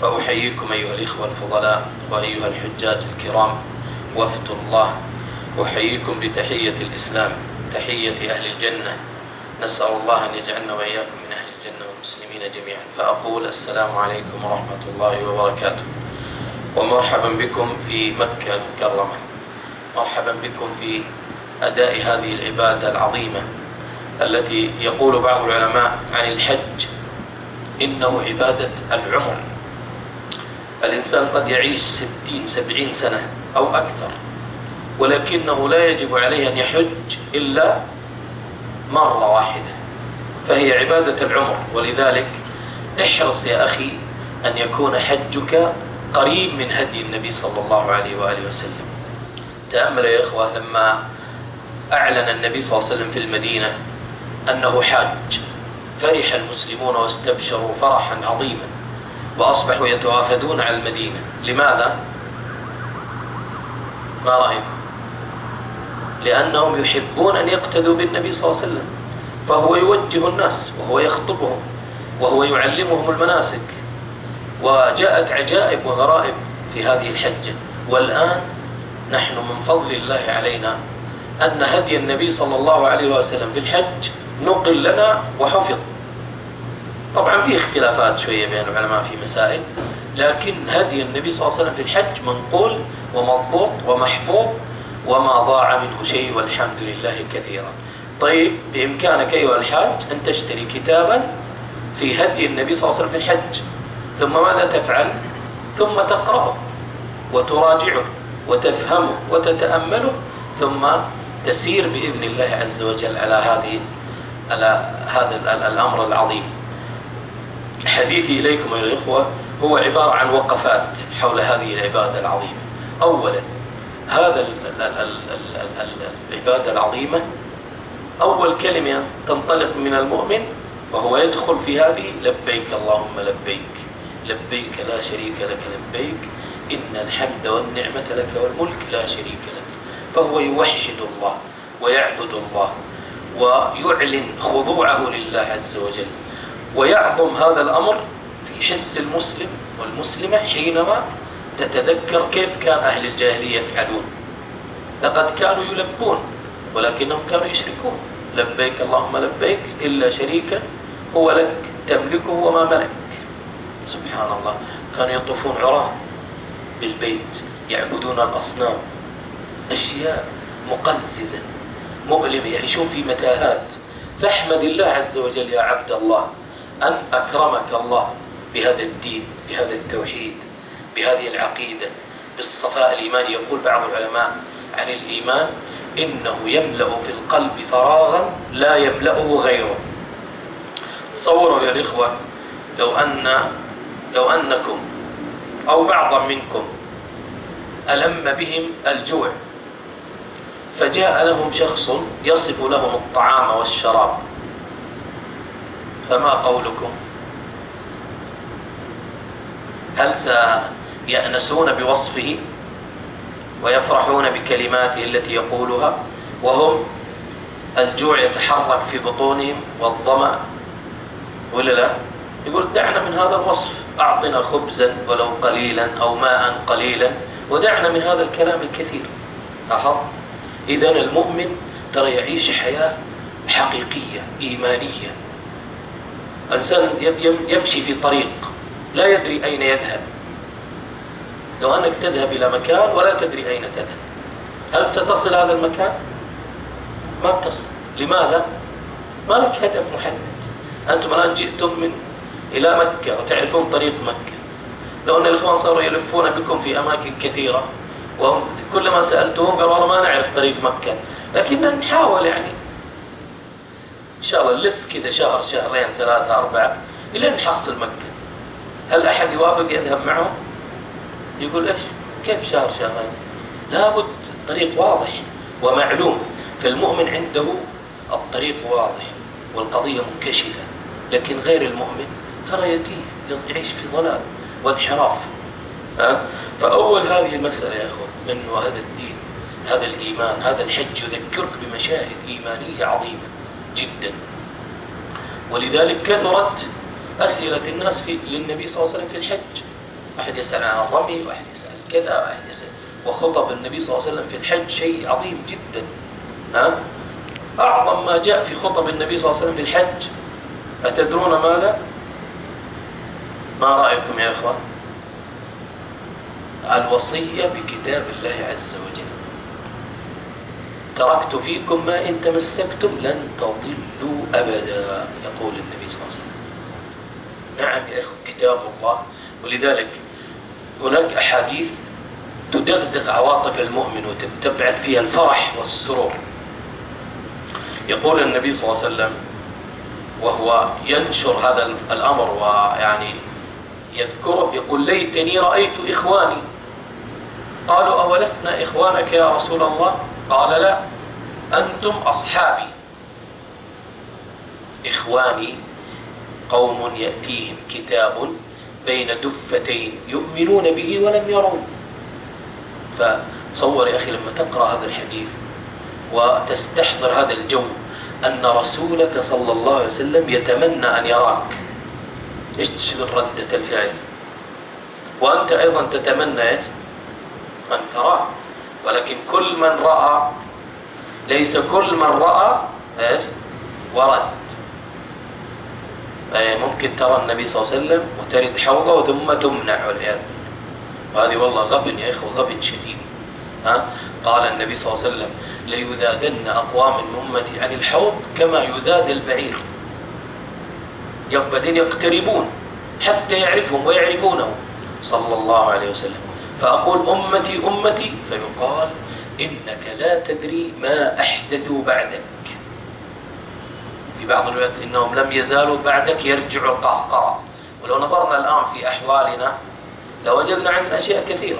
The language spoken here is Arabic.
فأحييكم أيها الإخوة الفضلاء وأيها الحجاج الكرام وفد الله، أحييكم بتحية الإسلام، تحية أهل الجنة. نسأل الله أن يجعلنا وإياكم من أهل الجنة والمسلمين جميعا. فأقول السلام عليكم ورحمة الله وبركاته، ومرحبا بكم في مكة المكرمة، مرحبا بكم في أداء هذه العبادة العظيمة التي يقول بعض العلماء عن الحج إنه عبادة العمر. الإنسان قد يعيش 60-70 سنة أو أكثر، ولكنه لا يجب عليه أن يحج إلا مرة واحدة، فهي عبادة العمر. ولذلك احرص يا أخي أن يكون حجك قريب من هدي النبي صلى الله عليه وآله وسلم. تأمل يا إخوة لما أعلن النبي صلى الله عليه وسلم في المدينة أنه حاج، فرح المسلمون واستبشروا فرحا عظيما، وأصبحوا يتوافدون على المدينة. لماذا؟ ما رأيكم؟ لأنهم يحبون أن يقتدوا بالنبي صلى الله عليه وسلم، فهو يوجه الناس وهو يخطبهم وهو يعلمهم المناسك، وجاءت عجائب وغرائب في هذه الحجة. والآن نحن من فضل الله علينا أن هدي النبي صلى الله عليه وسلم في الحج نقل لنا وحفظ. طبعا في اختلافات شوية بين العلماء في مسائل، لكن هدي النبي صلى الله عليه وسلم في الحج منقول ومضبوط ومحفوظ، وما ضاع منه شيء والحمد لله كثيرا. طيب، بإمكانك أيها الحاج أن تشتري كتابا في هدي النبي صلى الله عليه وسلم في الحج، ثم ماذا تفعل؟ ثم تقرأه وتراجعه وتفهمه وتتأمله، ثم تسير بإذن الله عز وجل على هذا الأمر العظيم. حديثي إليكم أيها الإخوة هو عبارة عن وقفات حول هذه العبادة العظيمة. أولا، هذا العبادة العظيمة أول كلمة تنطلق من المؤمن وهو يدخل في هذه: لبيك اللهم لبيك، لبيك لا شريك لك لبيك، إن الحمد والنعمة لك والملك لا شريك لك. فهو يوحد الله ويعبد الله ويعلن خضوعه لله عز وجل، ويعظم هذا الأمر في حس المسلم والمسلمة حينما تتذكر كيف كان أهل الجاهلية يفعلون. لقد كانوا يلبون ولكنهم كانوا يشركون. لبيك اللهم لبيك إلا شريكا هو لك تملكه وما ملك. سبحان الله، كانوا يطوفون عراة بالبيت يعبدون الأصنام، أشياء مقززة مؤلمة، يعيشون في متاهات. فاحمد الله عز وجل يا عبد الله أن أكرمك الله بهذا الدين، بهذا التوحيد، بهذه العقيدة، بالصفاء الإيماني. يقول بعض العلماء عن الإيمان إنه يملأ في القلب فراغا لا يملأه غيره. تصوروا يا الإخوة لو أنكم أو بعضا منكم ألم بهم الجوع، فجاء لهم شخص يصف لهم الطعام والشراب، فما قولكم؟ هل سيأنسون بوصفه ويفرحون بكلماته التي يقولها وهم الجوع يتحرك في بطونهم والظمأ، ولا لا؟ يقول دعنا من هذا الوصف، أعطنا خبزا ولو قليلا أو ماء قليلا، ودعنا من هذا الكلام الكثير. إذن المؤمن ترى يعيش حياة حقيقية إيمانية. إنسان يمشي في طريق لا يدري أين يذهب. لو أنك تذهب إلى مكان ولا تدري أين تذهب، هل ستصل هذا المكان؟ ما بتصل. لماذا؟ ما لك هدف محدد. أنتم الآن جئتم إلى مكة وتعرفون طريق مكة. لو أن الإخوان صاروا يلفون بكم في أماكن كثيرة، وهم كلما سألتهم قالوا والله ما نعرف طريق مكة، لكننا نحاول يعني إن شاء الله نلف كذا شهر شهرين 3 4 إلى نحصل مكة. هل أحد يوافق يذهب معهم؟ يقول إيش؟ كيف شهر شهرين؟ لابد الطريق واضح ومعلوم. فالمؤمن عنده الطريق واضح والقضية منكشفة، لكن غير المؤمن ترى يتيه، يعيش في ضلال وانحراف. فأول هذه المسألة يا أخوان أنه هذا الدين، هذا الإيمان، هذا الحج يذكرك بمشاهد إيمانية عظيمة جدا. ولذلك كثرت أسئلة الناس للنبي صلى الله عليه وسلم في الحج. واحد يسأل عن الرمي، واحد يسأل كذا، واحد يسأل. وخطب النبي صلى الله عليه وسلم في الحج شيء عظيم جدا. أعظم ما جاء في خطب النبي صلى الله عليه وسلم في الحج، أتدرون ماذا؟ ما رأيكم يا إخوان؟ الوصية بكتاب الله عز وجل. تركت فيكم ما إن تمسكتم لن تضلوا أبدا، يقول النبي صلى الله عليه وسلم. نعم يا إخوة، كتاب الله. ولذلك هناك أحاديث تدغدغ عواطف المؤمن وتبعث فيها الفرح والسرور. يقول النبي صلى الله عليه وسلم وهو ينشر هذا الأمر ويعني يذكره، يقول: ليتني رأيت إخواني. قالوا: أولسنا إخوانك يا رسول الله؟ قال: لا، أنتم أصحابي. إخواني قوم يأتيهم كتاب بين دفتين يؤمنون به ولم يرون. فتصور يا أخي لما تقرأ هذا الحديث وتستحضر هذا الجو، أن رسولك صلى الله عليه وسلم يتمنى أن يراك، إيش ردة الفعل؟ وأنت أيضا تتمنى إيش؟ أن تراه. ولكن كل من رأى، ليس كل من رأى إيش؟ ورد. ممكن ترى النبي صلى الله عليه وسلم وترد حوضه ثم تمنع والعياذ بالله. وهذه والله غبن يا إخوة، غبن شديد. قال النبي صلى الله عليه وسلم: ليذادن أقوام من أمتي عن الحوض كما يذاد البعير. بعدين يقتربون حتى يعرفهم ويعرفونه صلى الله عليه وسلم. فأقول: أمتي أمتي، فيقال: إنك لا تدري ما أحدثوا بعدك. في بعض الوقت إنهم لم يزالوا بعدك يرجعوا القهقرة. ولو نظرنا الآن في أحوالنا لوجدنا عندنا أشياء كثيرة.